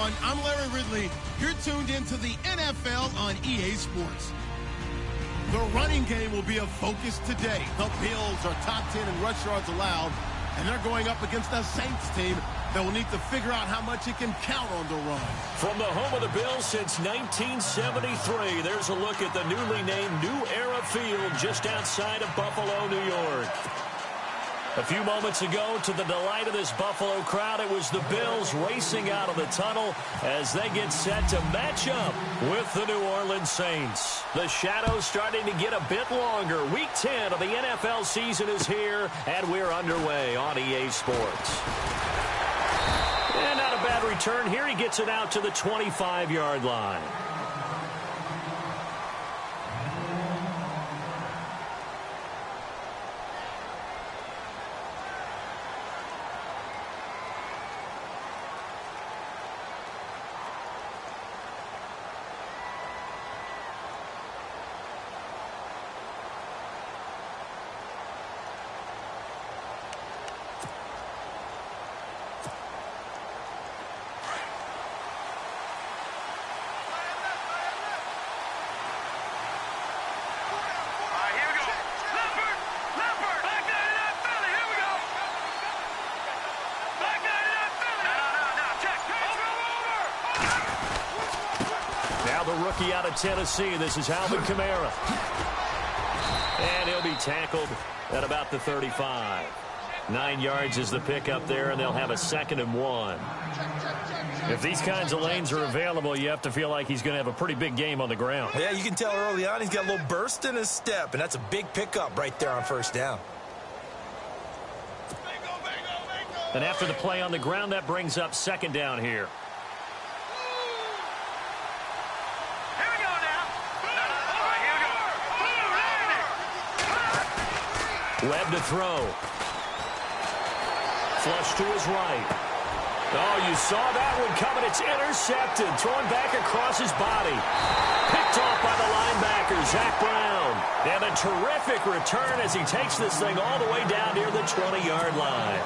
everyone. I'm Larry Ridley. You're tuned into the NFL on EA Sports. The running game will be a focus today. The Bills are top 10 in rush yards allowed, and they're going up against a Saints team that will need to figure out how much it can count on the run. From the home of the Bills since 1973, there's a look at the newly named New Era Field just outside of Buffalo, New York. A few moments ago, to the delight of this Buffalo crowd, it was the Bills racing out of the tunnel as they get set to match up with the New Orleans Saints. The shadows starting to get a bit longer. Week 10 of the NFL season is here, and we're underway on EA Sports. And not a bad return here. He gets it out to the 25-yard line. Rookie out of Tennessee. This is Alvin Kamara. And he'll be tackled at about the 35. 9 yards is the pickup there, and they'll have a 2nd and 1. If these kinds of lanes are available, you have to feel like he's going to have a pretty big game on the ground. Yeah, you can tell early on he's got a little burst in his step, and that's a big pickup right there on first down. And after the play on the ground, that brings up 2nd down here. Webb to throw. Flush to his right. Oh, you saw that one coming. It's intercepted. Thrown back across his body. Picked off by the linebacker, Zach Brown. And a terrific return as he takes this thing all the way down near the 20-yard line.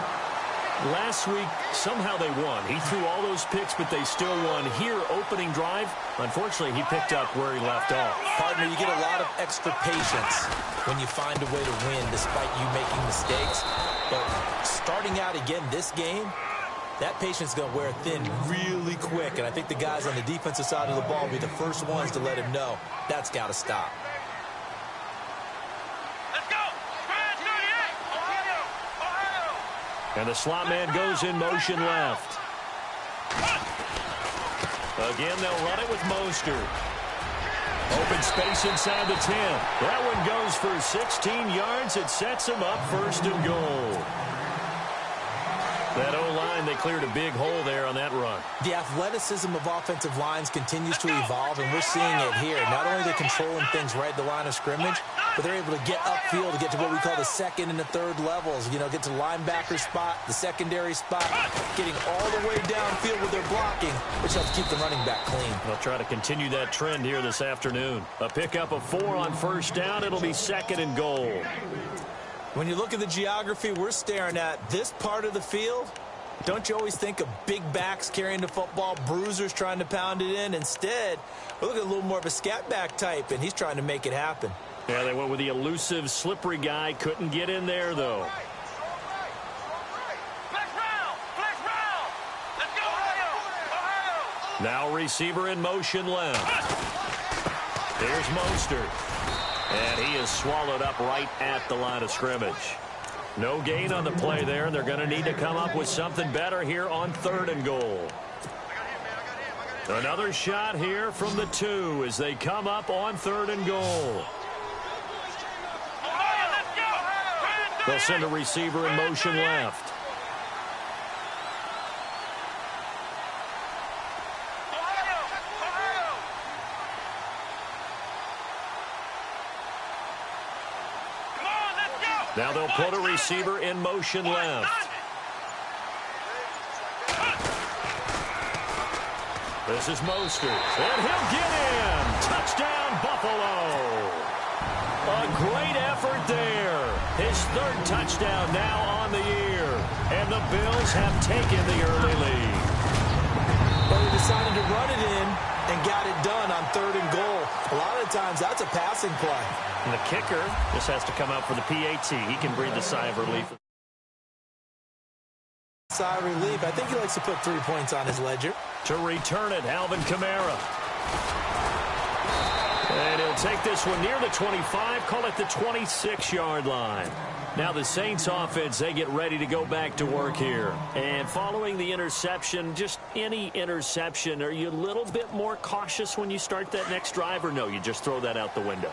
Last week, somehow they won. He threw all those picks, but they still won. Here, opening drive, unfortunately, he picked up where he left off. Partner, you get a lot of extra patience when you find a way to win despite you making mistakes. But starting out again this game, that patience is going to wear thin really quick. And I think the guys on the defensive side of the ball will be the first ones to let him know that's got to stop. And the slot man goes in motion left. Again, they'll run it with Mostert. Open space inside the 10. That one goes for 16 yards. It sets him up 1st and goal. That O-line, they cleared a big hole there on that run. The athleticism of offensive lines continues to evolve, and we're seeing it here. Not only are they controlling things right at the line of scrimmage, but they're able to get upfield to get to what we call the 2nd and the 3rd levels. You know, get to the linebacker spot, the secondary spot, getting all the way downfield with their blocking, which helps keep the running back clean. They'll try to continue that trend here this afternoon. A pickup of 4 on 1st down. It'll be 2nd and goal. When you look at the geography we're staring at, this part of the field, don't you always think of big backs carrying the football, bruisers trying to pound it in? Instead, we're looking at a little more of a scat back type, and he's trying to make it happen. Yeah, they went with the elusive, slippery guy. Couldn't get in there, though. Now receiver in motion left. Here's Mostert. And he is swallowed up right at the line of scrimmage. No gain on the play there, and they're going to need to come up with something better here on 3rd and goal. Another shot here from the 2 as they come up on 3rd and goal. They'll send a receiver in motion left. Now they'll put a receiver in motion left. This is Mostert, and he'll get in. Touchdown, Buffalo. A great effort there. His 3rd touchdown now on the year. And the Bills have taken the early lead. But he decided to run it in and got it done on 3rd and goal. A lot of the times, that's a passing play. And the kicker just has to come out for the PAT. He can breathe a sigh of relief. Sigh of relief. I think he likes to put 3 points on his ledger. To return it, Alvin Kamara. And he'll take this one near the 25, call it the 26-yard line. Now the Saints offense, they get ready to go back to work here. And following the interception, just any interception, are you a little bit more cautious when you start that next drive, or no, you just throw that out the window?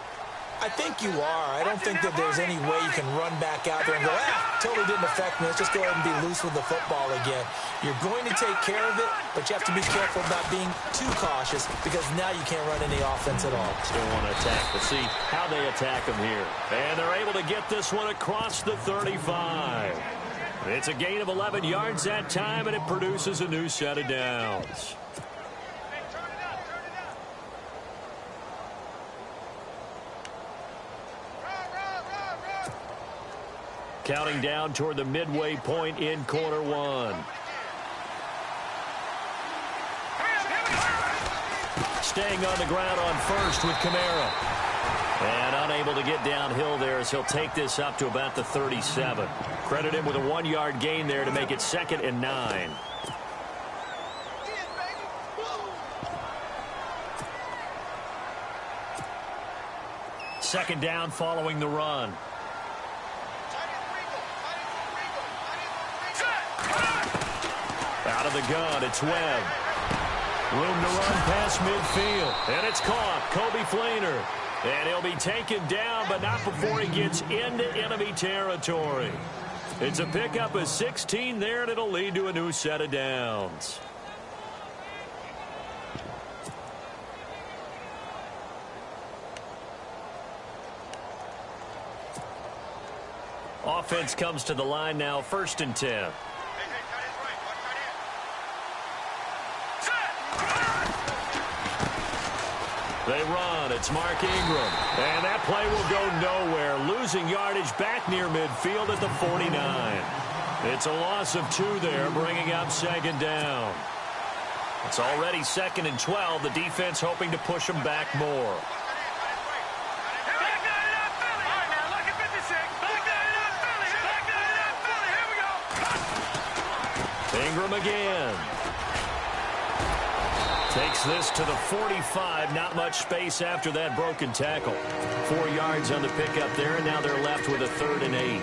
I think you are. I don't think that there's any way you can run back out there and go, totally didn't affect me. Let's just go ahead and be loose with the football again. You're going to take care of it, but you have to be careful about being too cautious because now you can't run any offense at all. Still want to attack, but see how they attack them here. And they're able to get this one across the 35. It's a gain of 11 yards that time, and it produces a new set of downs. Counting down toward the midway point in quarter one. Staying on the ground on first with Kamara. And unable to get downhill there as he'll take this up to about the 37. Credit him with a 1-yard gain there to make it 2nd and 9. Second down following the run. Out of the gun, it's Webb. Room to run past midfield. And it's caught. Kobe Flainer. And he'll be taken down, but not before he gets into enemy territory. It's a pickup of 16 there, and it'll lead to a new set of downs. Offense comes to the line now, 1st and 10. They run. It's Mark Ingram. And that play will go nowhere. Losing yardage back near midfield at the 49. It's a loss of 2 there, bringing up 2nd down. It's already 2nd and 12. The defense hoping to push them back more. Ingram again. Takes this to the 45. Not much space after that broken tackle. 4 yards on the pickup there, and now they're left with a 3rd and 8.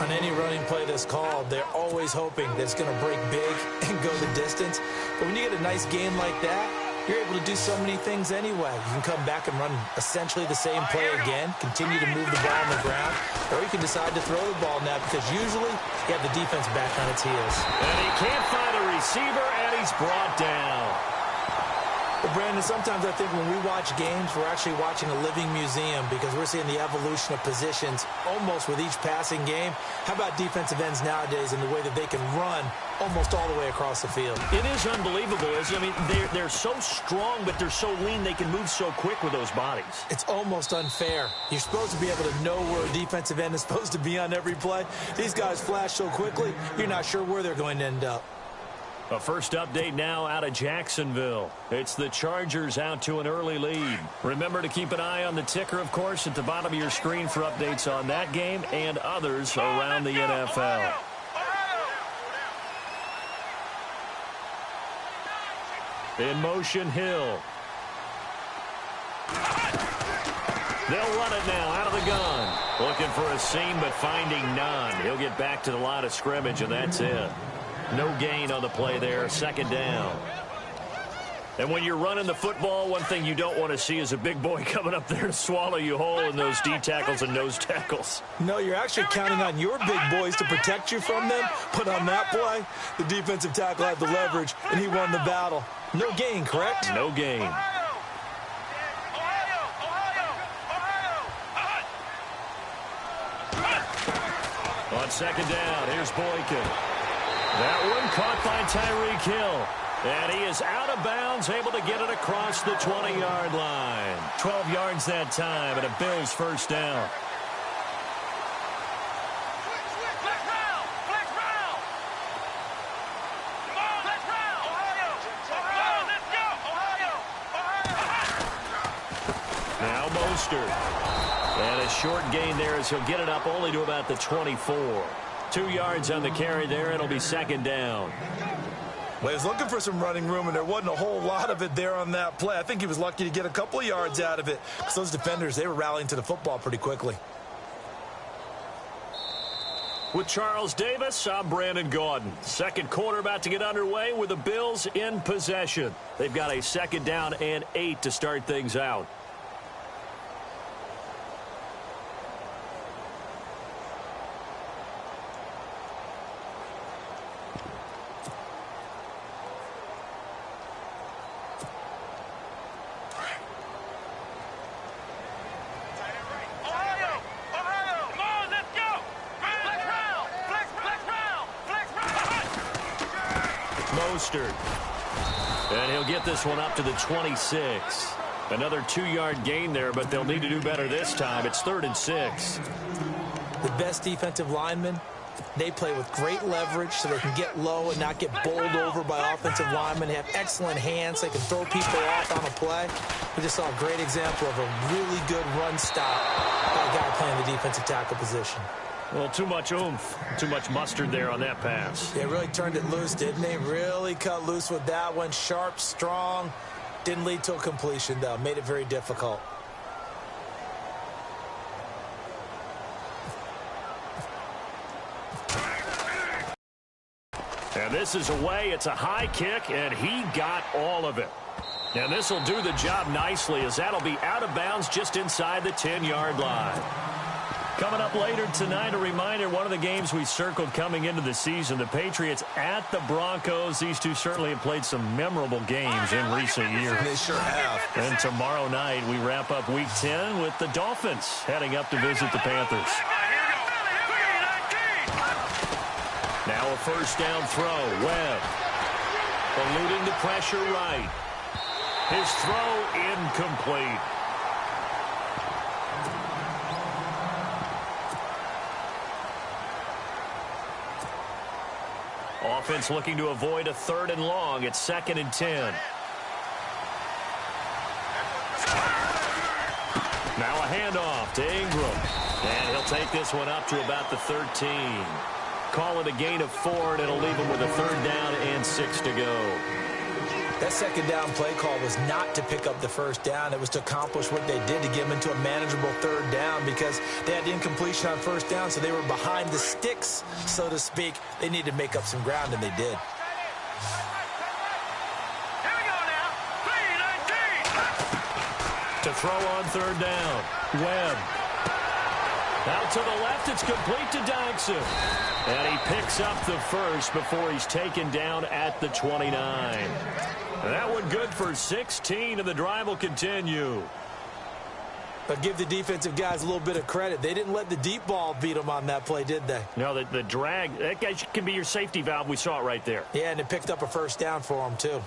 On any running play that's called, they're always hoping that it's going to break big and go the distance. But when you get a nice game like that, you're able to do so many things anyway. You can come back and run essentially the same play again, continue to move the ball on the ground, or you can decide to throw the ball now because usually you have the defense back on its heels. And he can't find a receiver, and he's brought down. Well, Brandon, sometimes I think when we watch games, we're actually watching a living museum because we're seeing the evolution of positions almost with each passing game. How about defensive ends nowadays and the way that they can run almost all the way across the field? It is unbelievable, isn't it? I mean, they're so strong, but they're so lean, they can move so quick with those bodies. It's almost unfair. You're supposed to be able to know where a defensive end is supposed to be on every play. These guys flash so quickly, you're not sure where they're going to end up. A first update now out of Jacksonville. It's the Chargers out to an early lead. Remember to keep an eye on the ticker, of course, at the bottom of your screen for updates on that game and others around the NFL. In motion, Hill. They'll run it now out of the gun. Looking for a seam, but finding none. He'll get back to the line of scrimmage, and that's it. No gain on the play there, 2nd down. And when you're running the football, one thing you don't want to see is a big boy coming up there to swallow you whole in those D tackles and nose tackles. No, you're actually counting on your big boys to protect you from them. But on that play, the defensive tackle had the leverage, and he won the battle. No gain, correct? No gain. On 2nd down, here's Boykin. That one caught by Tyreek Hill. And he is out of bounds, able to get it across the 20-yard line. 12 yards that time, and a Bills 1st down. And a short gain there as he'll get it up only to about the 24. 2 yards on the carry there. It'll be second down. Well, he was looking for some running room, and there wasn't a whole lot of it there on that play. I think he was lucky to get a couple of yards out of it because those defenders, they were rallying to the football pretty quickly. With Charles Davis, I'm Brandon Gaudin. Second quarter about to get underway with the Bills in possession. They've got a second down and 8 to start things out. And he'll get this one up to the 26. Another 2-yard gain there, but they'll need to do better this time. It's 3rd and 6. The best defensive linemen, they play with great leverage so they can get low and not get bowled over by offensive linemen. They have excellent hands. They can throw people off on a play. We just saw a great example of a really good run stop by a guy playing the defensive tackle position. Well, too much oomph, too much mustard there on that pass. They really turned it loose, didn't they? Really cut loose with that one. Sharp, strong. Didn't lead to a completion, though. Made it very difficult. And this is away. It's a high kick, and he got all of it. And this will do the job nicely as that'll be out of bounds just inside the 10-yard line. Coming up later tonight, a reminder, one of the games we circled coming into the season, the Patriots at the Broncos. These two certainly have played some memorable games in recent years. They sure have. And tomorrow night, we wrap up Week 10 with the Dolphins heading up to visit the Panthers. Now a first down throw. Webb eluding the pressure right. His throw incomplete. Offense looking to avoid a 3rd and long. It's 2nd and 10. Now a handoff to Ingram. And he'll take this one up to about the 13. Call it a gain of 4, and it'll leave him with a 3rd down and 6 to go. That second down play call was not to pick up the first down. It was to accomplish what they did to get them into a manageable 3rd down because they had incompletion on first down, so they were behind the sticks, so to speak. They needed to make up some ground, and they did. Here we go now. 3-19. To throw on 3rd down. Webb. Out to the left, it's complete to Dodson. And he picks up the first before he's taken down at the 29. And that one good for 16, and the drive will continue. But give the defensive guys a little bit of credit. They didn't let the deep ball beat them on that play, did they? No, the drag, that guy can be your safety valve. We saw it right there. Yeah, and it picked up a first down for them, too.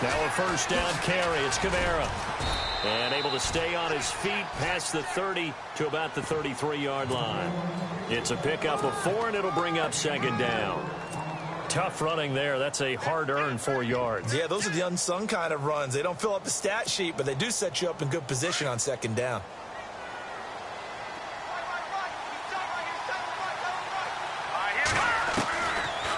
Now a first down carry. It's Kamara. And able to stay on his feet past the 30 to about the 33-yard line. It's a pickup of 4, and it'll bring up 2nd down. Tough running there. That's a hard-earned 4 yards. Yeah, those are the unsung kind of runs. They don't fill up the stat sheet, but they do set you up in good position on 2nd down.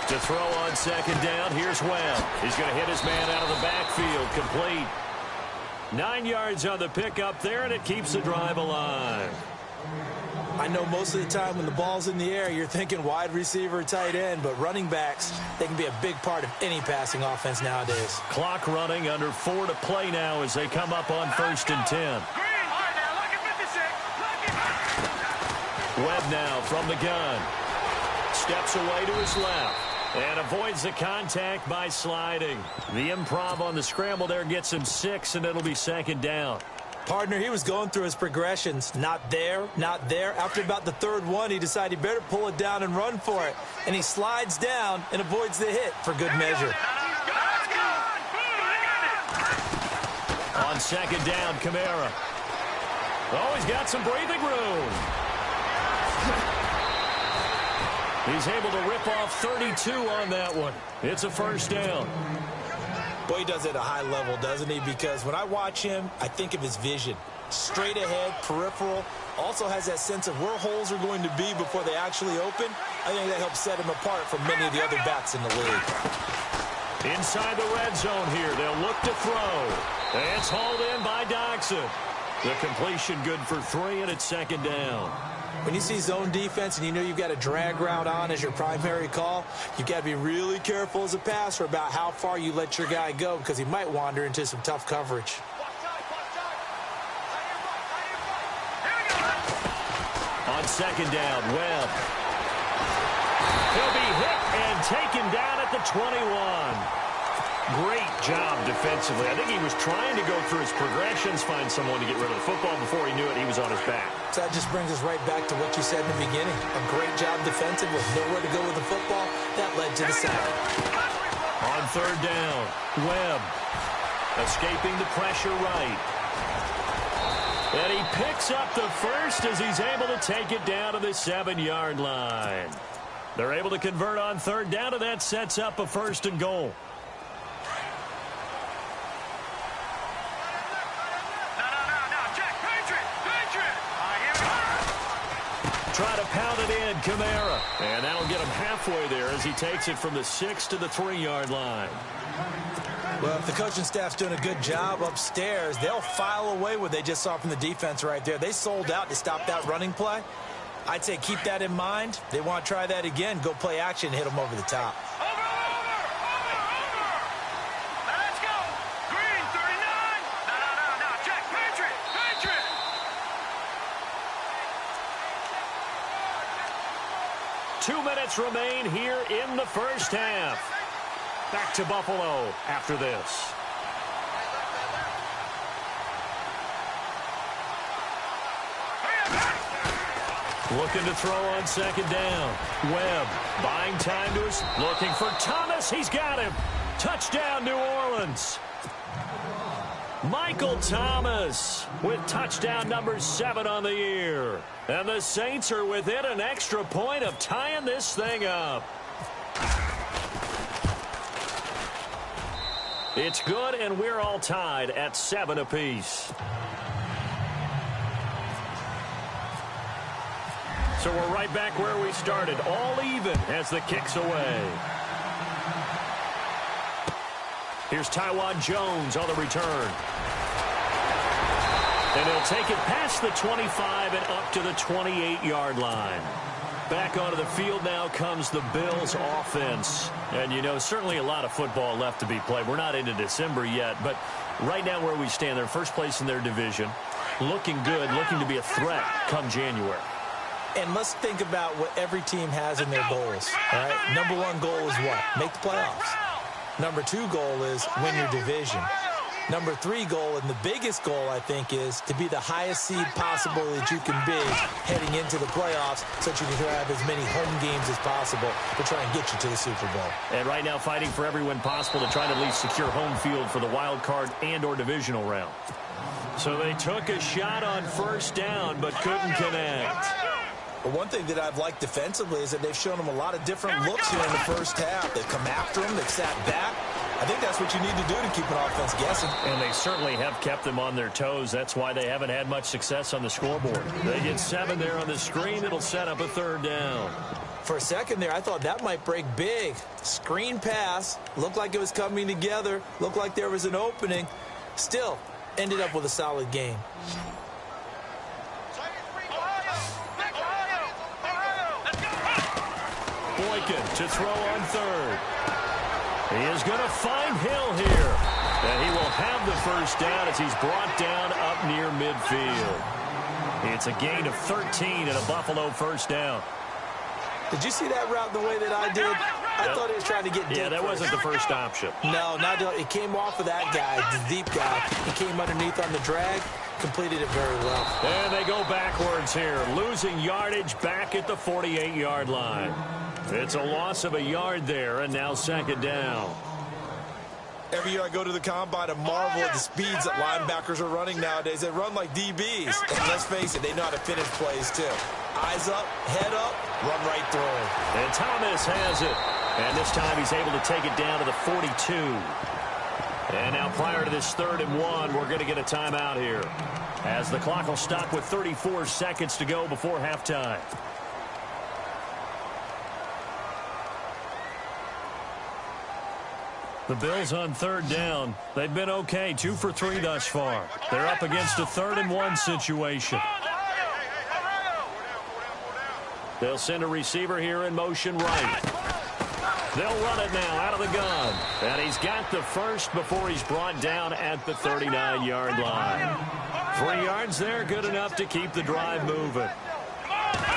To throw on 2nd down, here's Webb. He's going to hit his man out of the backfield. Complete. 9 yards on the pickup there, and it keeps the drive alive. I know most of the time when the ball's in the air, you're thinking wide receiver, tight end, but running backs, they can be a big part of any passing offense nowadays. Clock running, under 4 to play now as they come up on 1st and 10. Webb now from the gun. Steps away to his left. And avoids the contact by sliding. The improv on the scramble there gets him 6, and it'll be 2nd down. Partner, he was going through his progressions. Not there, not there. After about the 3rd one, he decided he better pull it down and run for it. And he slides down and avoids the hit for good measure. On 2nd down, Kamara. Oh, he's got some breathing room. He's able to rip off 32 on that one. It's a first down. Boy, he does it at a high level, doesn't he? Because when I watch him, I think of his vision. Straight ahead, peripheral. Also has that sense of where holes are going to be before they actually open. I think that helps set him apart from many of the other backs in the league. Inside the red zone here, they'll look to throw. It's hauled in by Doxson. The completion good for 3, and it's second down. When you see zone defense and you know you've got a drag route on as your primary call, you've got to be really careful as a passer about how far you let your guy go because he might wander into some tough coverage. On second down, Webb. He'll be hit and taken down at the 21. Great job defensively. I think he was trying to go through his progressions, find someone to get rid of the football. Before he knew it, he was on his back. So that just brings us right back to what you said in the beginning. A great job defensive with nowhere to go with the football. That led to the sack. On third down, Webb escaping the pressure right. And he picks up the first as he's able to take it down to the 7-yard line. They're able to convert on third down, and that sets up a first and goal. Try to pound it in, Kamara. And that'll get him halfway there as he takes it from the 6 to the 3-yard line. Well, if the coaching staff's doing a good job upstairs, they'll file away what they just saw from the defense right there. They sold out to stop that running play. I'd say keep that in mind. They want to try that again. Go play action, hit them over the top. Let's go. Green, 39. No. Jack, Patriot. 2 minutes remain here in the first half. Back to Buffalo after this. Looking to throw on second down. Webb buying time to us. Looking for Thomas. He's got him. Touchdown, New Orleans. Michael Thomas with touchdown number 7 on the year. And the Saints are within an extra point of tying this thing up. It's good, and we're all tied at 7 apiece. So we're right back where we started, all even as the kick's away. Here's Taiwan Jones on the return. And he'll take it past the 25 and up to the 28-yard line. Back onto the field now comes the Bills offense. And, you know, certainly a lot of football left to be played. We're not into December yet, but right now where we stand, they're first place in their division. Looking good, looking to be a threat come January. And let's think about what every team has in their goals. All right? Number 1 goal is what? Make the playoffs. Number 2 goal is win your division. Number 3 goal, and the biggest goal, I think, is to be the highest seed possible that you can be heading into the playoffs so that you can have as many home games as possible to try and get you to the Super Bowl. And right now fighting for every win possible to try to at least secure home field for the wild card and or divisional round. So they took a shot on first down but couldn't connect. But one thing that I've liked defensively is that they've shown them a lot of different looks here in the first half. They've come after them. They've sat back. I think that's what you need to do to keep an offense guessing. And they certainly have kept them on their toes. That's why they haven't had much success on the scoreboard. They get 7 there on the screen. It'll set up a third down. For a second there, I thought that might break big. Screen pass. Looked like it was coming together. Looked like there was an opening. Still, ended up with a solid game. Boykin to throw on third. He is going to find Hill here. And he will have the first down as he's brought down up near midfield. It's a gain of 13 and a Buffalo first down. Did you see that route the way that I did? I thought he was trying to get deep. Yeah, that wasn't the first option. No, it came off of that guy, the deep guy. He came underneath on the drag, completed it very well. And they go backwards here, losing yardage back at the 48-yard line. It's a loss of a yard there, and now second down. Every year I go to the combine and marvel at the speeds that linebackers are running nowadays. They run like DBs. And let's face it, they know how to finish plays too. Eyes up, head up, run right through him. And Thomas has it. And this time he's able to take it down to the 42. And now prior to this 3rd and 1, we're going to get a timeout here, as the clock will stop with 34 seconds to go before halftime. The Bills on 3rd down. They've been okay, 2 for 3 thus far. They're up against a 3rd and 1 situation. They'll send a receiver here in motion right. They'll run it now out of the gun. And he's got the first before he's brought down at the 39-yard line. 3 yards there, good enough to keep the drive moving.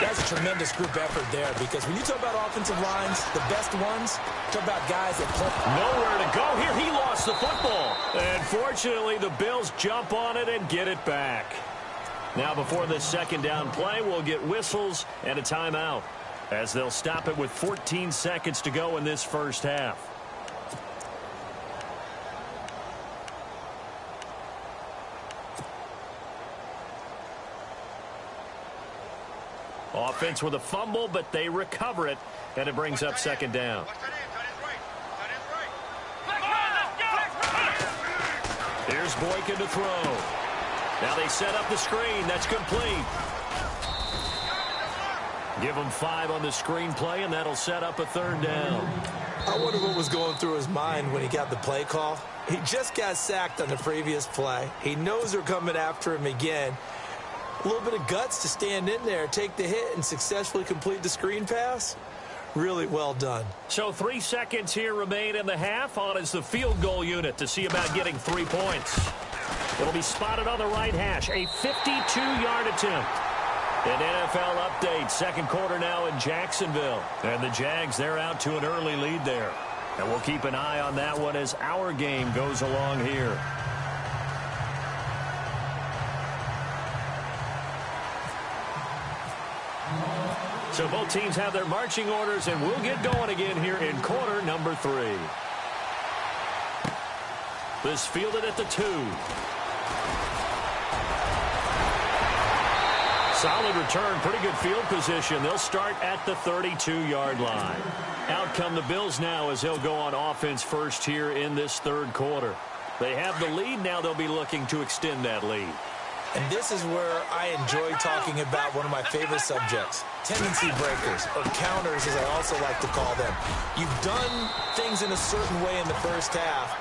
That's a tremendous group effort there, because when you talk about offensive lines, the best ones, talk about guys that play. Nowhere to go here. He lost the football. And fortunately, the Bills jump on it and get it back. Now before this 2nd down play, we'll get whistles and a timeout, as they'll stop it with 14 seconds to go in this first half. Offense with a fumble, but they recover it, and it brings up 2nd down. Here's Boykin to throw. Now they set up the screen. That's complete. Give him 5 on the screenplay, and that'll set up a 3rd down. I wonder what was going through his mind when he got the play call. He just got sacked on the previous play. He knows they're coming after him again. A little bit of guts to stand in there, take the hit, and successfully complete the screen pass. Really well done. So 3 seconds here remain in the half. On is the field goal unit to see about getting 3 points. It'll be spotted on the right hash. A 52-yard attempt. An NFL update. 2nd quarter now in Jacksonville. And the Jags, they're out to an early lead there. And we'll keep an eye on that one as our game goes along here. So both teams have their marching orders, and we'll get going again here in quarter number 3. This fielded at the 2. Solid return, pretty good field position. They'll start at the 32-yard line. Out come the Bills now as they'll go on offense first here in this 3rd quarter. They have the lead. Now they'll be looking to extend that lead. And this is where I enjoy talking about one of my favorite subjects, tendency breakers, or counters as I also like to call them. You've done things in a certain way in the first half,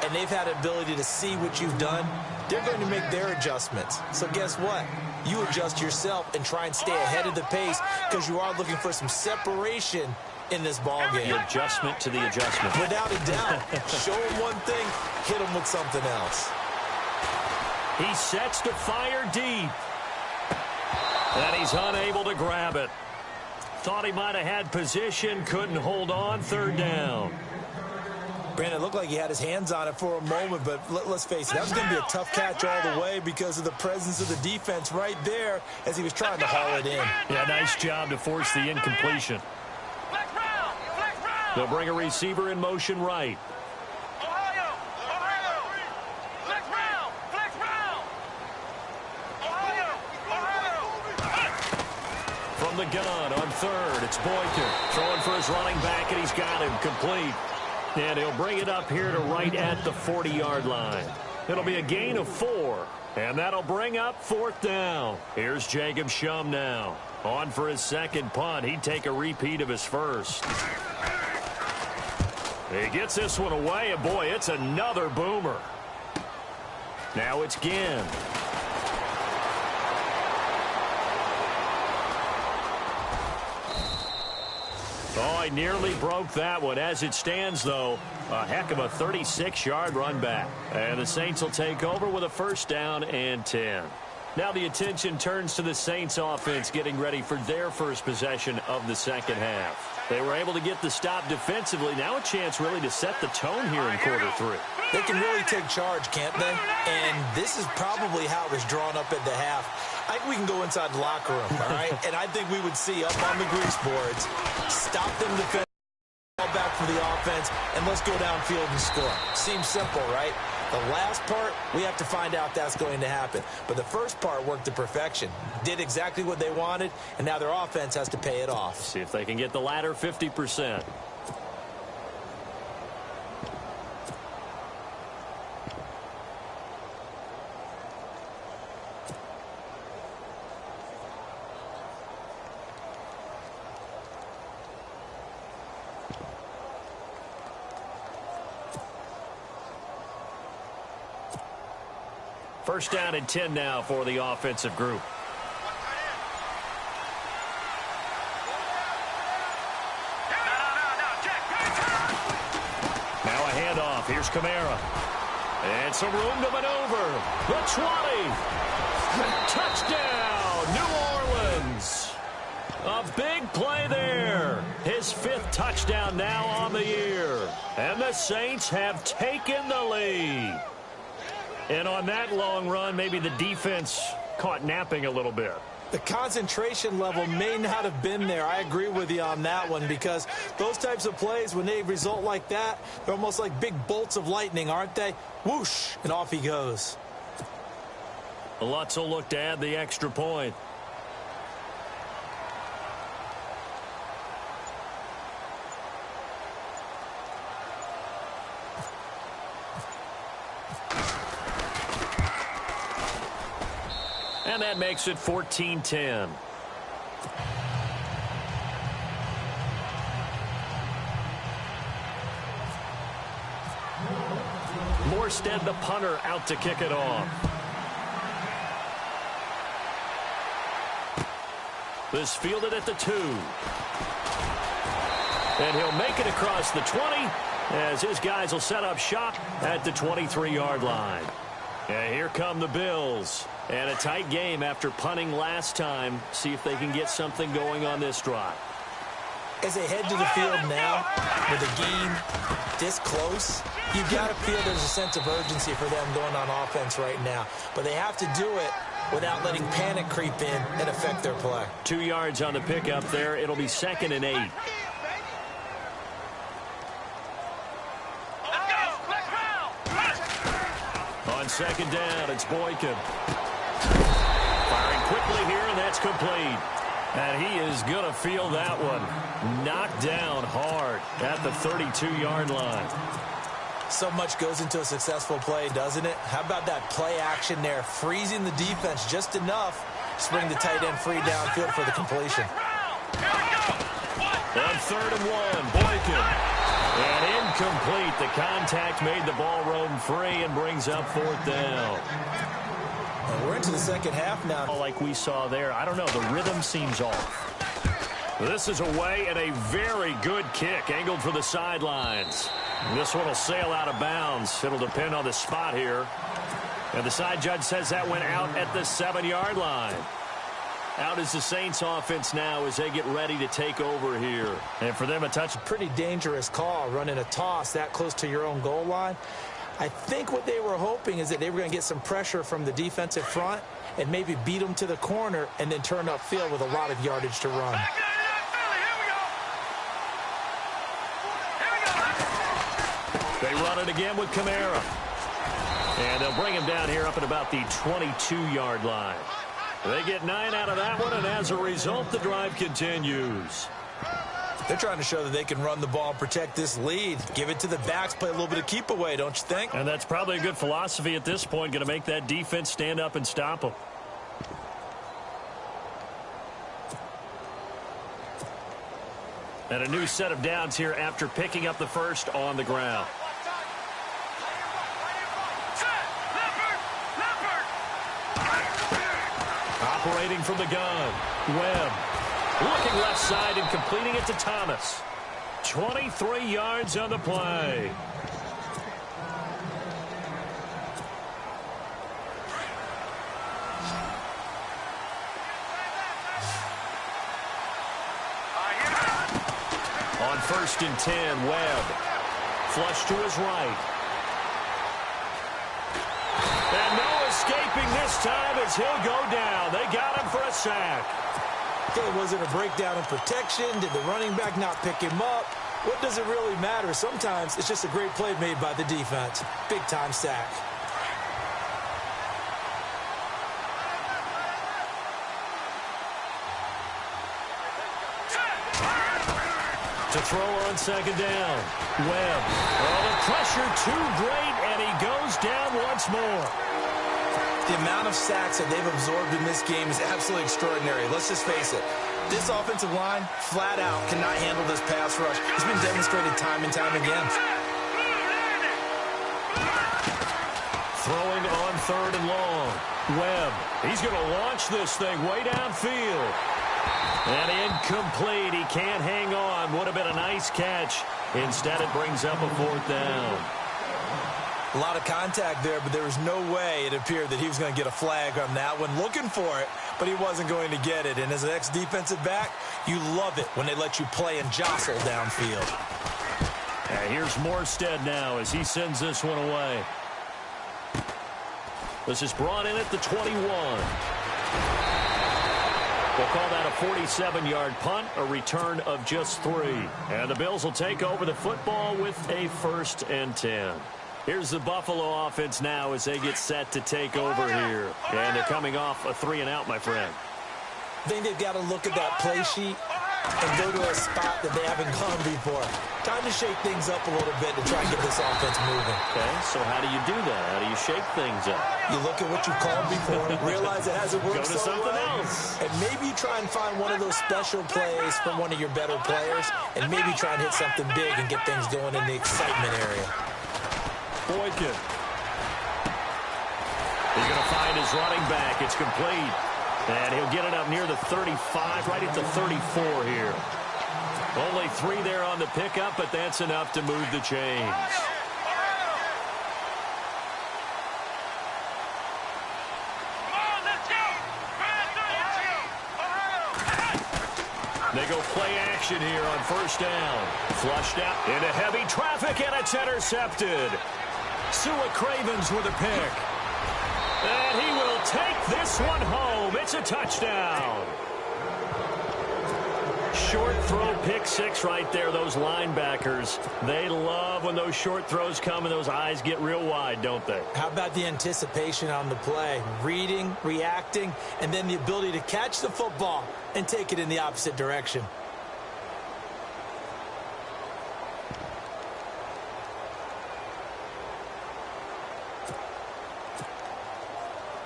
and they've had the ability to see what you've done. They're going to make their adjustments. So guess what? You adjust yourself and try and stay ahead of the pace, because you are looking for some separation in this ball game. The adjustment to the adjustment. Without a doubt. Show them one thing, hit them with something else. He sets to fire deep. And he's unable to grab it. Thought he might have had position, couldn't hold on. 3rd down. Brandon, it looked like he had his hands on it for a moment, but let's face it, that was going to be a tough catch all the way because of the presence of the defense right there as he was trying to haul it in. Yeah, nice job to force the incompletion. They'll bring a receiver in motion right. From the gun on 3rd, it's Boykin throwing for his running back, and he's got him complete. And he'll bring it up here to right at the 40-yard line. It'll be a gain of 4, and that'll bring up 4th down. Here's Jacob Shum now. On for his 2nd punt. He'd take a repeat of his first. He gets this one away, and boy, it's another boomer. Now it's Ginn. Oh, he nearly broke that one. As it stands, though, a heck of a 36-yard run back. And the Saints will take over with a 1st down and 10. Now the attention turns to the Saints offense getting ready for their first possession of the 2nd half. They were able to get the stop defensively. Now a chance really to set the tone here in quarter 3. They can really take charge, can't they? And this is probably how it was drawn up at the half. I think we can go inside the locker room, all right? And I think we would see up on the grease boards, stop them defensively Back for the offense, and let's go downfield and score. Seems simple, right? The last part, we have to find out that's going to happen. But the first part worked to perfection. Did exactly what they wanted, and now their offense has to pay it off. See if they can get the latter 50%. First down and 10 now for the offensive group. Now a handoff. Here's Kamara. And some room to maneuver. The 20. Touchdown, New Orleans. A big play there. His 5th touchdown now on the year. And the Saints have taken the lead. And on that long run, maybe the defense caught napping a little bit. The concentration level may not have been there. I agree with you on that one, because those types of plays, when they result like that, they're almost like big bolts of lightning, aren't they? Whoosh, and off he goes. Lutz will look to add the extra point. And that makes it 14-10. Morstead, the punter, out to kick it off. This fielded at the 2. And he'll make it across the 20 as his guys will set up shop at the 23-yard line. And here come the Bills. And a tight game after punting last time. See if they can get something going on this drive. As they head to the field now, with the game this close, you've got to feel there's a sense of urgency for them going on offense right now. But they have to do it without letting panic creep in and affect their play. 2 yards on the pickup there. It'll be 2nd and 8. On 2nd down, it's Boykin. Firing quickly here, and that's complete. And he is going to feel that one. Knocked down hard at the 32-yard line. So much goes into a successful play, doesn't it? How about that play action there? Freezing the defense just enough to bring the tight end free downfield for the completion. On 3rd and 1, Boykin. And incomplete. The contact made the ball roam free and brings up 4th down. And we're into the second half now. Like we saw there, I don't know, the rhythm seems off. This is away and a very good kick, angled for the sidelines. This one will sail out of bounds. It'll depend on the spot here. And the side judge says that went out at the 7-yard line. Out is the Saints offense now as they get ready to take over here. And for them, a touch. Pretty dangerous call, running a toss that close to your own goal line. I think what they were hoping is that they were going to get some pressure from the defensive front and maybe beat them to the corner and then turn upfield with a lot of yardage to run. They run it again with Kamara. And they'll bring him down here up at about the 22-yard line. They get 9 out of that one, and as a result, the drive continues. They're trying to show that they can run the ball and protect this lead. Give it to the backs, play a little bit of keep away, don't you think? And that's probably a good philosophy at this point, going to make that defense stand up and stop them. And a new set of downs here after picking up the first on the ground. Operating from the gun, Webb. Looking left side and completing it to Thomas. 23 yards on the play. On 1st and 10, Webb. Flush to his right. And no escaping this time as he'll go down. They got him for a sack. Okay, was it a breakdown in protection? Did the running back not pick him up? what does it really matter? Sometimes it's just a great play made by the defense. Big-time sack. To throw on second down. Webb. Oh, the pressure too great, and he goes down once more. The amount of sacks that they've absorbed in this game is absolutely extraordinary. Let's just face it. This offensive line, flat out, cannot handle this pass rush. It's been demonstrated time and time again. Throwing on third and long. Webb. He's going to launch this thing way downfield. And incomplete. He can't hang on. Would have been a nice catch. Instead, it brings up a fourth down. A lot of contact there, but there was no way it appeared that he was going to get a flag on that one. Looking for it, but he wasn't going to get it. And as an ex-defensive back, you love it when they let you play and jostle downfield. And here's Morstead now as he sends this one away. This is brought in at the 21. We'll call that a 47-yard punt, a return of just 3. And the Bills will take over the football with a 1st and 10. Here's the Buffalo offense now as they get set to take over here. And they're coming off a 3-and-out, my friend. I think they've got to look at that play sheet and go to a spot that they haven't gone before. Time to shake things up a little bit to try and get this offense moving. Okay, so how do you do that? How do you shake things up? You look at what you called before, realize it hasn't worked Go to something else. and maybe you try and find one of those special plays from one of your better players, and maybe try and hit something big and get things going in the excitement area. Boykin. He's going to find his running back. It's complete. And he'll get it up near the 35, right at the 34 here. Only 3 there on the pickup, but that's enough to move the chains. They go play action here on first down. Flushed out into heavy traffic, and it's intercepted. Sua Cravens with a pick. And he will take this one home. It's a touchdown. Short throw, pick 6 right there. Those linebackers, they love when those short throws come and those eyes get real wide, don't they? How about the anticipation on the play? Reading, reacting, and then the ability to catch the football and take it in the opposite direction.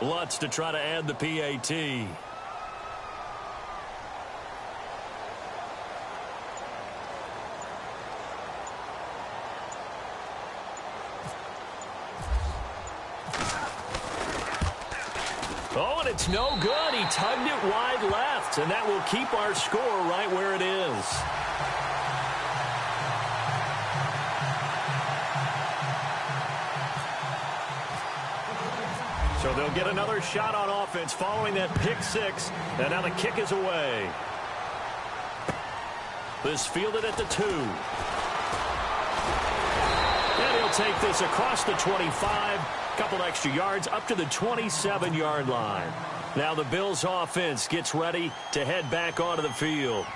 Lutz to try to add the PAT. Oh, and it's no good. He tugged it wide left, and that will keep our score right where it is. So they'll get another shot on offense following that pick 6, and now the kick is away. This fielded at the 2. And he'll take this across the 25. Couple extra yards up to the 27-yard line. Now the Bills offense gets ready to head back onto the field.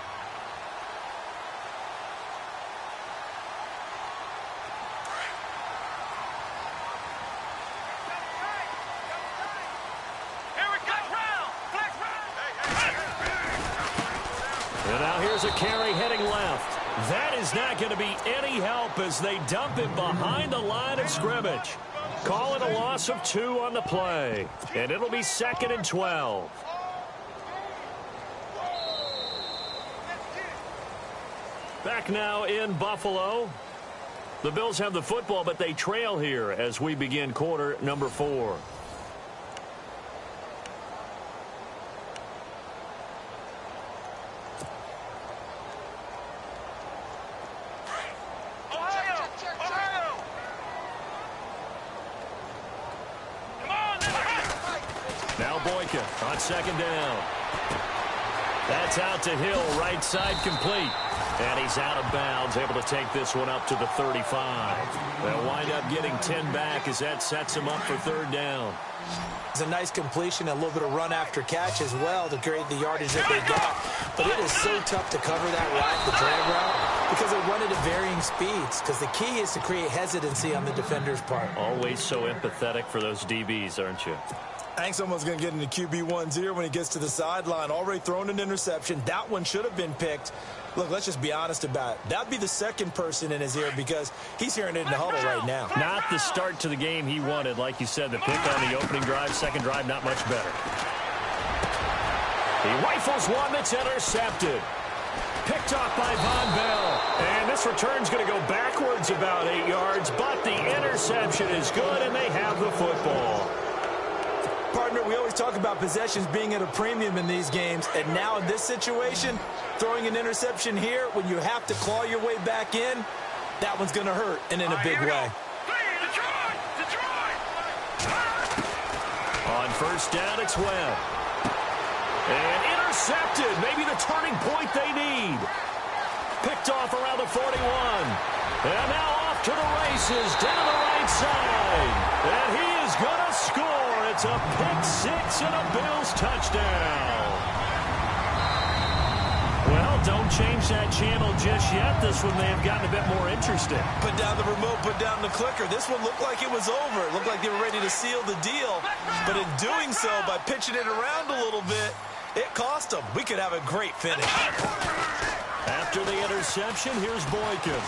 And now here's a carry heading left. That is not going to be any help as they dump it behind the line of scrimmage. Call it a loss of 2 on the play. And it'll be 2nd and 12. Back now in Buffalo. The Bills have the football, but they trail here as we begin quarter number 4. Now Boykin on 2nd down. That's out to Hill, right side complete. And he's out of bounds, able to take this one up to the 35. They'll wind up getting 10 back as that sets him up for 3rd down. It's a nice completion, a little bit of run after catch as well to create the yardage that they got. But it is so tough to cover that route, the drag route. Because they run it at varying speeds. Because the key is to create hesitancy on the defender's part. Always so empathetic for those DBs, aren't you? I think someone's going to get into QB1's ear when he gets to the sideline. Already thrown an interception. That one should have been picked. Look, let's just be honest about it. That'd be the second person in his ear because he's hearing it in the huddle right now. Not the start to the game he wanted. Like you said, the pick on the opening drive, second drive, not much better. He rifles one that's intercepted. Picked off by Von Bell. And this return's going to go backwards about 8 yards, but the interception is good, and they have the football. Partner, we always talk about possessions being at a premium in these games, and now in this situation, throwing an interception here when you have to claw your way back in, that one's going to hurt, and in a big way. On first down, it's Webb. And intercepted, maybe the turning point they need. Picked off around the 41. And now off to the races, down the right side. And he is going to score. It's a pick-6 and a Bills touchdown. Well, don't change that channel just yet. This one may have gotten a bit more interesting. Put down the remote, put down the clicker. This one looked like it was over. It looked like they were ready to seal the deal. But in doing so, by pitching it around a little bit, it cost them. We could have a great finish. After the interception, here's Boykin.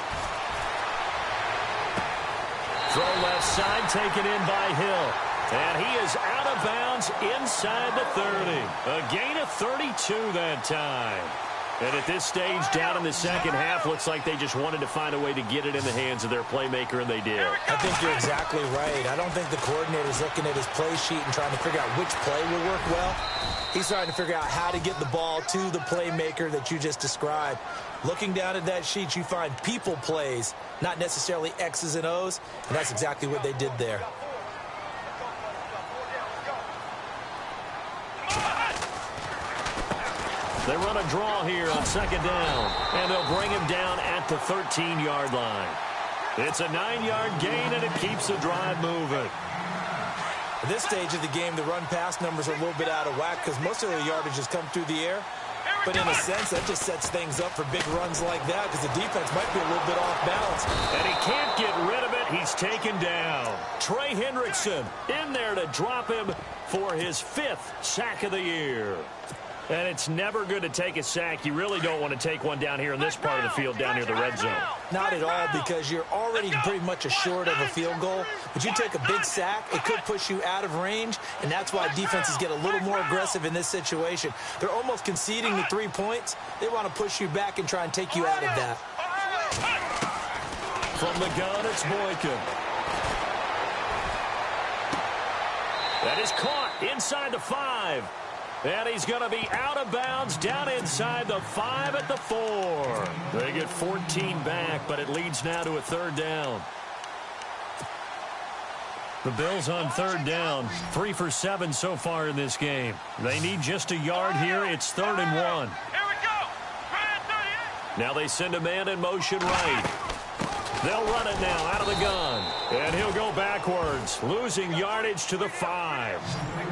Throw left side, taken in by Hill. And he is out of bounds inside the 30. A gain of 32 that time. And at this stage, down in the second half, looks like they just wanted to find a way to get it in the hands of their playmaker, and they did. I think you're exactly right. I don't think the coordinator's looking at his play sheet and trying to figure out which play will work well. He's trying to figure out how to get the ball to the playmaker that you just described. Looking down at that sheet, you find people plays, not necessarily X's and O's, and that's exactly what they did there. They run a draw here on second down, and they'll bring him down at the 13-yard line. It's a 9-yard gain, and it keeps the drive moving. At this stage of the game, the run-pass numbers are a little bit out of whack because most of their yardage has come through the air. But in a sense, that just sets things up for big runs like that because the defense might be a little bit off balance. And he can't get rid of it. He's taken down. Trey Hendrickson in there to drop him for his 5th sack of the year. And it's never good to take a sack. You really don't want to take one down here in this part of the field, down near the red zone. Not at all, because you're already pretty much assured of a field goal. But you take a big sack, it could push you out of range, and that's why defenses get a little more aggressive in this situation. They're almost conceding the 3 points. They want to push you back and try and take you out of that. From the gun, it's Boykin. That is caught inside the 5. And he's going to be out of bounds down inside the 5 at the 4. They get 14 back, but it leads now to a 3rd down. The Bills on 3rd down, 3 for 7 so far in this game. They need just a yard here. It's 3rd and 1. Here we go. Right at 38. Now they send a man in motion right. They'll run it now out of the gun. And he'll go backwards, losing yardage to the 5.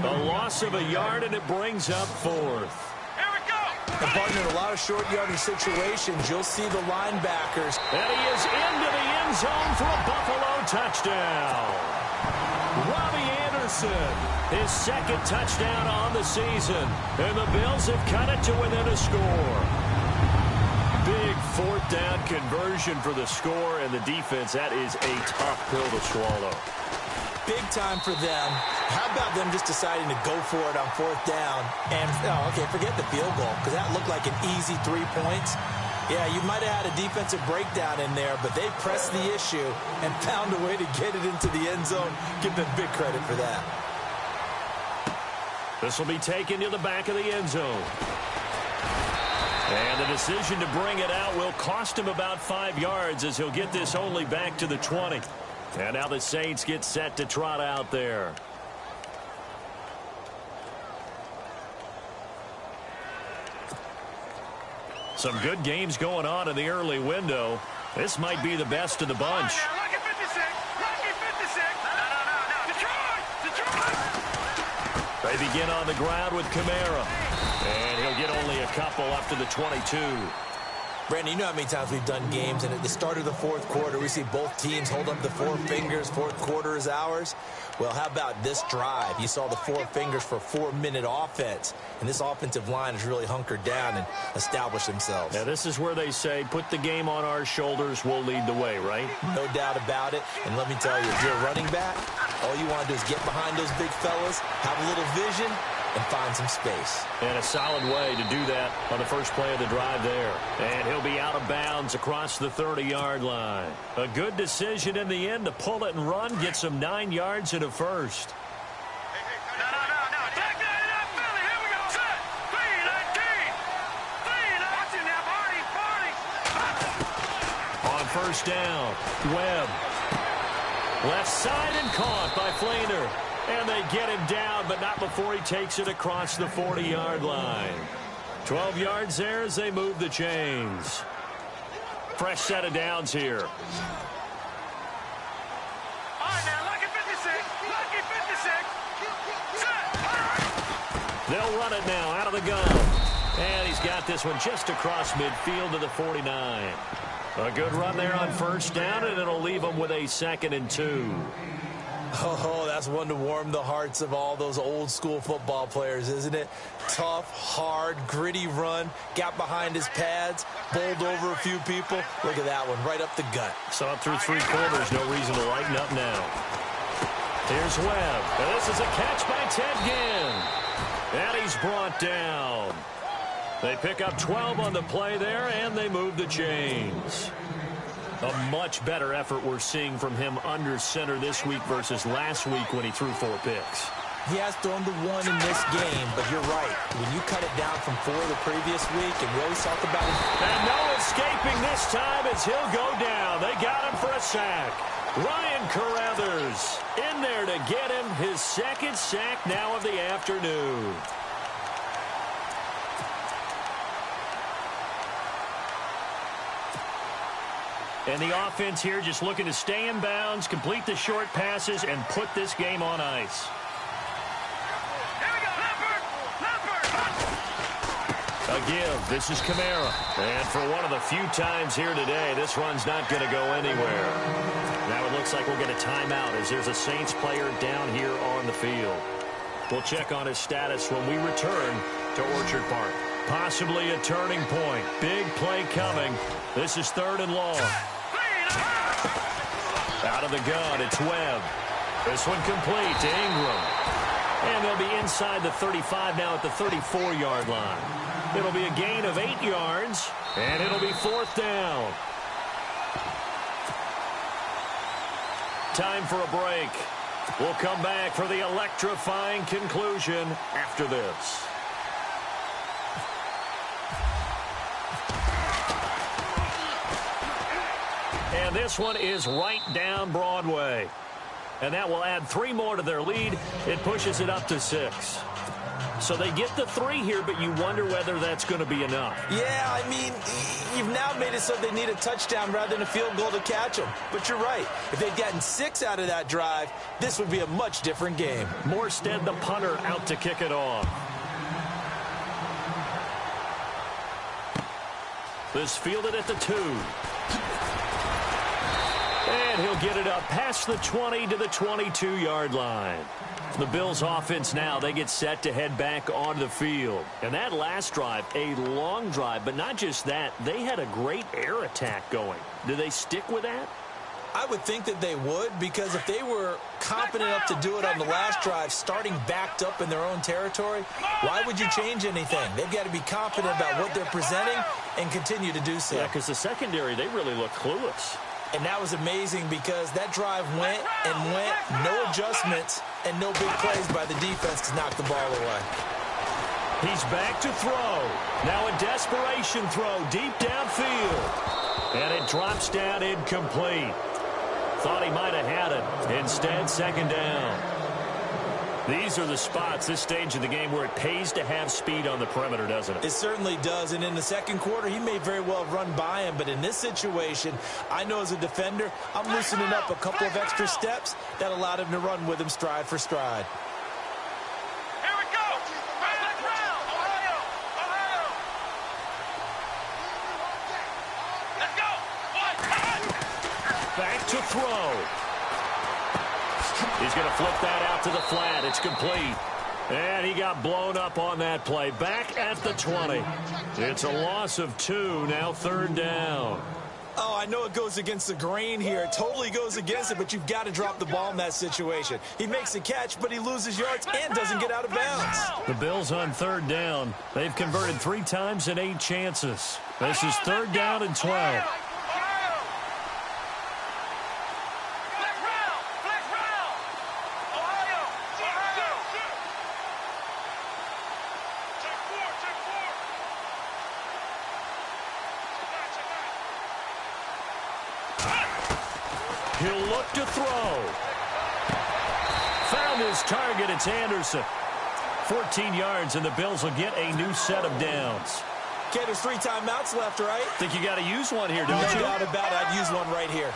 A loss of a yard, and it brings up 4th. Here we go. And partner, in a lot of short yardage situations, you'll see the linebackers. And he is into the end zone for a Buffalo touchdown. Robbie Anderson, his 2nd touchdown on the season. And the Bills have cut it to within a score. Big 4th down conversion for the score, and the defense, that is a tough pill to swallow. Big time for them. How about them just deciding to go for it on 4th down? And, forget the field goal, because that looked like an easy 3 points. Yeah, you might have had a defensive breakdown in there, but they pressed the issue and found a way to get it into the end zone. Give them big credit for that. This will be taken to the back of the end zone. And the decision to bring it out will cost him about 5 yards as he'll get this only back to the 20. And now the Saints get set to trot out there. Some good games going on in the early window. This might be the best of the bunch. Lucky 56. Lucky 56. No. Detroit. They begin on the ground with Kamara. And he'll get only a couple up to the 22. Brandon, you know how many times we've done games, and at the start of the fourth quarter, we see both teams hold up the four fingers, fourth quarter is ours. Well, how about this drive? You saw the four fingers for a 4-minute offense, and this offensive line has really hunkered down and established themselves. Yeah, this is where they say, put the game on our shoulders, we'll lead the way, right? No doubt about it, and let me tell you, if you're a running back, all you want to do is get behind those big fellas, have a little vision, and find some space. And a solid way to do that on the first play of the drive there. And he'll be out of bounds across the 30-yard line. A good decision in the end to pull it and run, get some 9 yards and a first. No. Back that up, Philly. Here we go. Set. 3-19. 3-19. On first down, Webb. Left side and caught by Flainer. And they get him down, but not before he takes it across the 40-yard line. 12 yards there as they move the chains. Fresh set of downs here. All right, now, lucky 56. Lucky 56. Set. They'll run it now out of the gun. And he's got this one just across midfield to the 49. A good run there on first down, and it'll leave them with a 2nd and 2. Oh, that's one to warm the hearts of all those old-school football players, isn't it? Tough, hard, gritty run, got behind his pads, bowled over a few people. Look at that one, right up the gut. Saw it through 3 quarters, no reason to lighten up now. Here's Webb. And this is a catch by Ted Ginn. And he's brought down. They pick up 12 on the play there, and they move the chains. A much better effort we're seeing from him under center this week versus last week when he threw 4 picks. He has thrown the 1 in this game, but you're right. When you cut it down from 4 the previous week, and we always talk about it. And no escaping this time as he'll go down. They got him for a sack. Ryan Carruthers in there to get him his 2nd sack now of the afternoon. And the offense here just looking to stay in bounds, complete the short passes, and put this game on ice. Here we go. Leopard. A give. This is Kamara. And for one of the few times here today, this run's not going to go anywhere. Now it looks like we'll get a timeout as there's a Saints player down here on the field. We'll check on his status when we return to Orchard Park. Possibly a turning point. Big play coming. This is 3rd and long. Out of the gun, it's Webb. This one complete to Ingram. And they'll be inside the 35 now at the 34-yard line. It'll be a gain of 8 yards, and it'll be 4th down. Time for a break. We'll come back for the electrifying conclusion after this. And this one is right down Broadway. And that will add 3 more to their lead. It pushes it up to 6. So they get the 3 here, but you wonder whether that's going to be enough. Yeah, I mean, you've now made it so they need a touchdown rather than a field goal to catch them. But you're right. If they'd gotten 6 out of that drive, this would be a much different game. Morstead, the punter, out to kick it off. This fielded at the 2. And he'll get it up past the 20 to the 22-yard line. The Bills' offense now, they get set to head back onto the field. And that last drive, a long drive, but not just that, they had a great air attack going. Do they stick with that? I would think that they would, because if they were confident enough to do it on the last drive, starting backed up in their own territory, why would you change anything? They've got to be confident about what they're presenting and continue to do so. Yeah, because the secondary, they really look clueless. And that was amazing because that drive went and went, no adjustments, and no big plays by the defense to knock the ball away. He's back to throw. Now a desperation throw deep downfield. And it drops down incomplete. Thought he might have had it. Instead, 2nd down. These are the spots, this stage of the game, where it pays to have speed on the perimeter, doesn't it? It certainly does, and in the second quarter, he may very well run by him, but in this situation, I know as a defender, I'm loosening up a couple of extra steps that allowed him to run with him stride for stride. Here we go. Ohio. to throw. He's going to flip that out to the flat. It's complete. And he got blown up on that play. Back at the 20. It's a loss of 2. Now 3rd down. Oh, I know it goes against the grain here. It totally goes against it, but you've got to drop the ball in that situation. He makes a catch, but he loses yards and doesn't get out of bounds. The Bills on 3rd down. They've converted 3 times in 8 chances. This is 3rd down and 12. He'll look to throw. Found his target. It's Anderson. 14 yards, and the Bills will get a new set of downs. Okay, there's 3 timeouts left, right? Think you got to use one here, don't you? No doubt about it. I'd use one right here.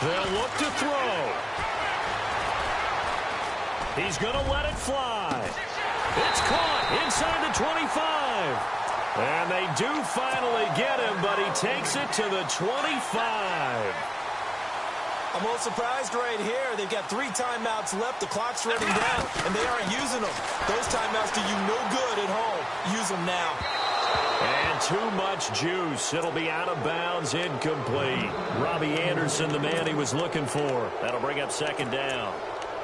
They'll look to throw. He's going to let it fly. It's caught inside the 25. And they do finally get him, but he takes it to the 25. I'm a little surprised right here. They've got 3 timeouts left. The clock's running down, and they aren't using them. Those timeouts do you no good at home. Use them now. And too much juice. It'll be out of bounds, incomplete. Robbie Anderson, the man he was looking for. That'll bring up 2nd down.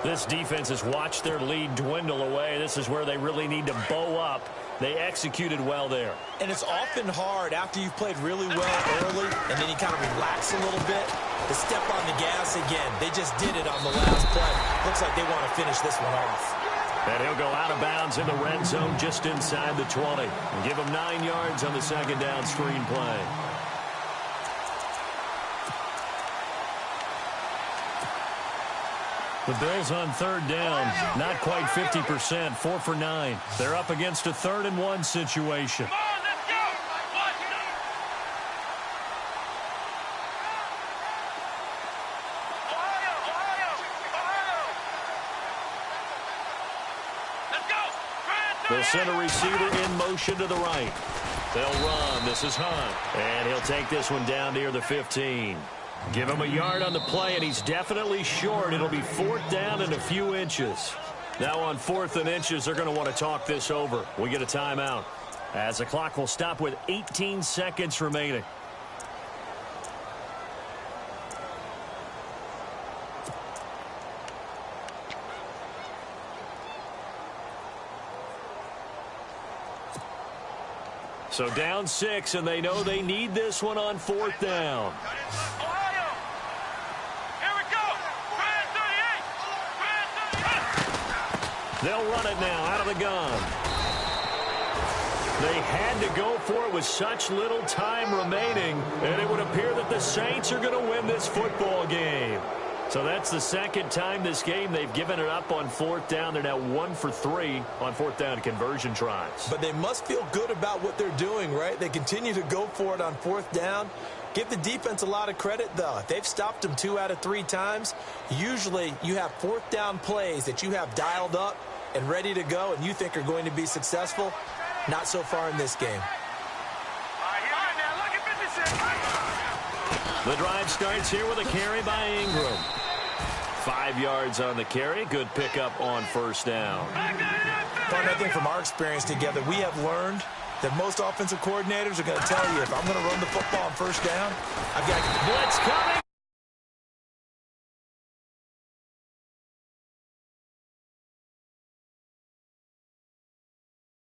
This defense has watched their lead dwindle away. This is where they really need to bow up. They executed well there. And it's often hard after you've played really well early and then you kind of relax a little bit to step on the gas again. They just did it on the last play. Looks like they want to finish this one off. And he'll go out of bounds in the red zone just inside the 20. And give him 9 yards on the 2nd down screen play. The Bills on 3rd down, not quite 50%, 4 for 9. They're up against a 3rd and 1 situation. Come on, let's go! Ohio! Let's go! They'll send a receiver in motion to the right. They'll run. This is Hunt. And he'll take this one down near the 15. Give him a yard on the play, and he's definitely short. It'll be 4th down and a few inches. Now on 4th and inches, they're going to want to talk this over. We get a timeout as the clock will stop with 18 seconds remaining. So down 6, and they know they need this one on 4th down. They'll run it now out of the gun. They had to go for it with such little time remaining, and it would appear that the Saints are going to win this football game. So that's the 2nd time this game they've given it up on 4th down. They're now 1 for 3 on 4th down conversion tries. But they must feel good about what they're doing, right? They continue to go for it on 4th down. Give the defense a lot of credit, though. If they've stopped them 2 out of 3 times, usually you have 4th down plays that you have dialed up and ready to go and you think are going to be successful. Not so far in this game. The drive starts here with a carry by Ingram. 5 yards on the carry. Good pickup on 1st down. Fun, I think from our experience together, we have learned that most offensive coordinators are going to tell you, if I'm going to run the football on 1st down, I've got blitz coming.